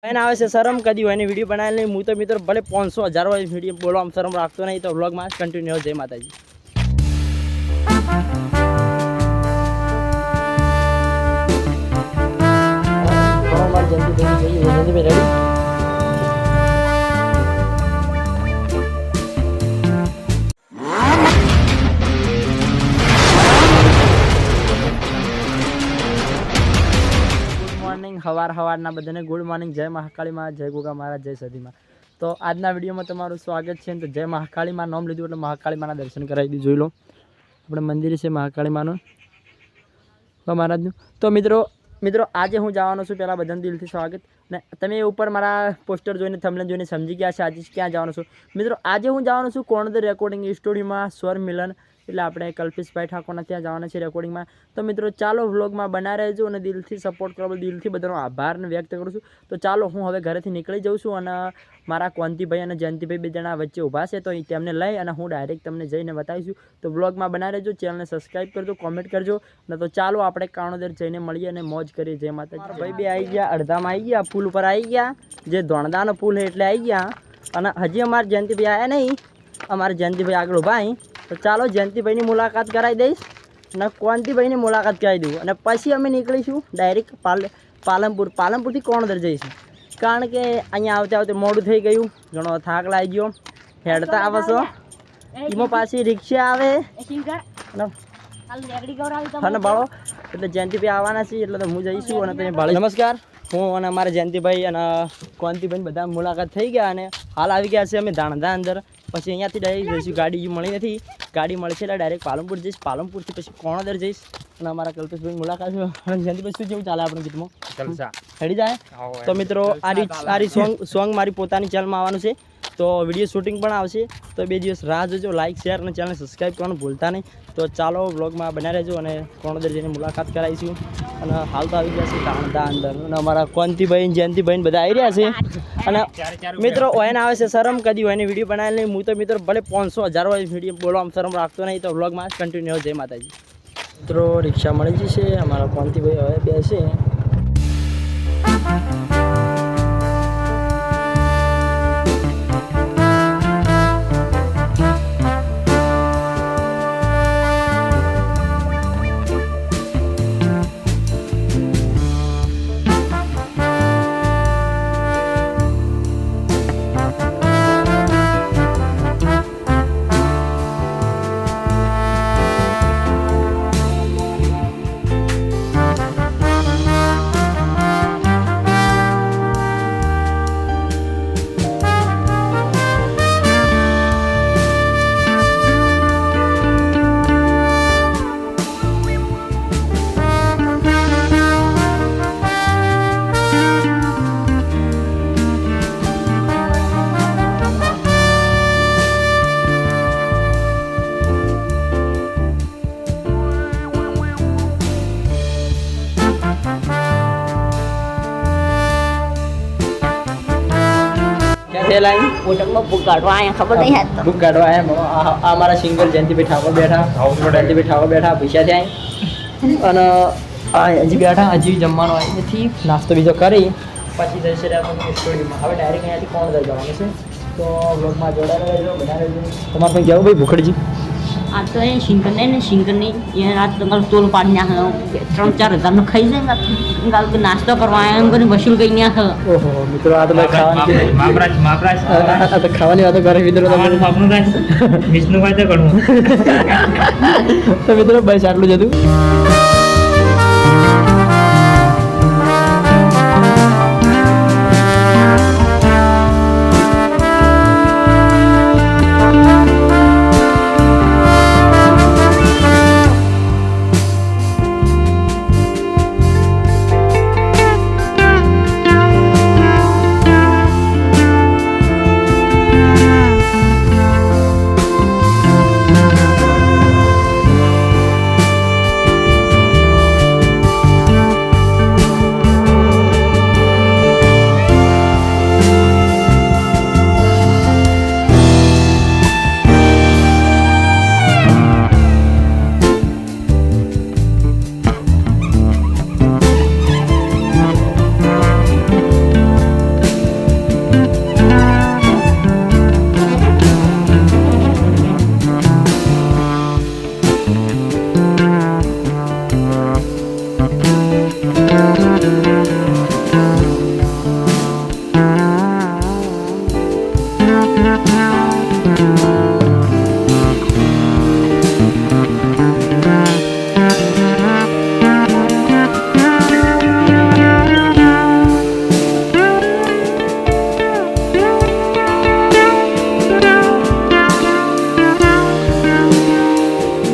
એને આવે છે શરમ કદી હોય ને વિડીયો બનાવેલ નહીં. હું તો મિત્રો ભલે 500,000 હોય વિડીયો બોલો આમ શરમ રાખતો નહીં. તો વ્લોગમાં કન્ટિન્યુ જય માતાજી. રેડી સવારના બધાને ગુડ મોર્નિંગ. જય મહાકાળીમાં, જય ગોગા મહારાજ, જય સદીમાં. તો આજના વિડીયોમાં તમારું સ્વાગત છે. તો જય મહાકાળીમાં નામ લીધું એટલે મહાકાળીમાના દર્શન કરાવી દીધું. જોઈ લો આપણે મંદિર છે મહાકાળીમાનું મહારાજનું. તો મિત્રો આજે હું જવાનો છું. પહેલાં બધાને દિલથી સ્વાગત. ને તમે ઉપર મારા પોસ્ટર જોઈને થંબનેલ જોઈને સમજી ગયા છે આજે ક્યાં જવાનું છું. મિત્રો આજે હું જવાનું છું કોણદર રેકોર્ડિંગ સ્ટુડિયોમાં સ્વર મિલન, એટલે આપણે કલ્પેશભાઈ ઠાકોરના ત્યાં જવાના છે રેકોર્ડિંગમાં. તો મિત્રો ચાલો વ્લોગમાં બના રહેજો અને દિલથી સપોર્ટ કરો. દિલથી બધાનો આભારને વ્યક્ત કરું છું. તો ચાલો હું હવે ઘરેથી નીકળી જાઉં છું અને મારા કોંતીભાઈ અને જયંતિભાઈ બે જણા વચ્ચે ઊભા છે. તો તેમને લઈ અને હું ડાયરેક્ટ તમને જઈને બતાવીશું. તો વ્લોગમાં બના રહેજો, ચેનલને સબસ્ક્રાઈબ કરજો, કોમેન્ટ કરજો. અને તો ચાલો આપણે કાણોદર જઈને મળીએ અને મોજ કરીએ. જય માતાજી. ભાઈ બે આવી ગયા, અડધામાં આવી ગયા, પુલ ઉપર આવી ગયા. જે ધોણદાનો પુલ છે એટલે આવી ગયા. અને હજી અમારા જયંતિભાઈ આવ્યા નહીં. અમારા જયંતિભાઈ આગળ ઊભા અહીં. તો ચાલો જયંતિભાઈની મુલાકાત કરાવી દઈશ અને કોંતીભાઈની મુલાકાત કરાવી દઉં અને પછી અમે નીકળીશું ડાયરેક્ટ પાલનપુરથી કોણદર જઈશું. કારણ કે અહીંયા આવતે મોડું થઈ ગયું, ઘણો થાક લાગી ગયો. હેડતા આવે છો એમાં પાછી રિક્ષા આવે અને બાળો એટલે જયંતિભાઈ આવવાના છીએ એટલે તો હું જઈશું અને તમે ભાડે. નમસ્કાર, હું અને અમારા જયંતિભાઈ અને કોંતીભાઈ બધા મુલાકાત થઈ ગયા અને હાલ આવી ગયા છે અમે ધાણધા અંદર. પછી અહીંયાથી ડાયરેક્ટ જઈશું. ગાડી મળી નથી, ગાડી મળશે એટલે ડાયરેક્ટ પાલનપુર જઈશ. પાલનપુરથી પછી કોણદર જઈશ અને અમારા કલ્પેશભાઈ મુલાકાત. જયંતિભાઈ શું જેવું ચાલે આપણું ગીતમાં? હેડી જાય. તો મિત્રો આ સોંગ મારી પોતાની ચેનલમાં આવવાનું છે. તો વિડીયો શૂટિંગ પણ આવશે. તો 2 દિવસ રાહ જોજો. લાઇક શેર અને ચેનલ સબસ્ક્રાઈબ કરવાનું ભૂલતા નહીં. તો ચાલો વ્લોગમાં બના રહેજો અને કોણદર જઈને મુલાકાત કરાવીશું. અને હાલ તો આવી ગયા છે ધાણધા અંદર અને અમારા કોંતીભાઈ જયંતિભાઈ બધા આવી રહ્યા છે. અને મિત્રો ઓયન આવે છે શરમ કદી હોય ને વિડીયો બનાવેલ નહીં. હું તો મિત્રો ભલે 500,000 હોય વિડીયો બોલો આમ શરમ રાખતો નહીં. તો વ્લોગમાં કન્ટિન્યુ જય માતાજી. મિત્રો રિક્ષા મળી જશે. અમારા કોંતીભાઈ હવે બેસે. बुक काटवा खबर नहीं है तो बुक काटवा हमारा सिंगल जयंतिभाई ठाकोर बैठा पैसा थी અને હજી બેઠા, હજી જમવાનો આવી નથી. નાસ્તો બીજો કરી પછી જશે સ્ટુડિયોમાં. હવે ડાયરેક્ટ અહીંયાથી કોણદર જવાનું છે. તો વ્લોગમાં જોડાયેલા રહેજો, બધા રહેજો. તમારે કોઈ જવું ભાઈ ભૂખડજી? આ તો એ સિંગર નહીં એ રાત તમારું તોલ પાડી નાખે 3-4 હજારનો ખાઈ જાય. ગાલ કે નાસ્તો કરવા એમ કરીને વસૂલ કરી નાખે. ઓહો મિત્રો આ તો ખાવાની વાતો કરે મિત્રો. તો મિત્રો બસ આટલું જ હતું. છે.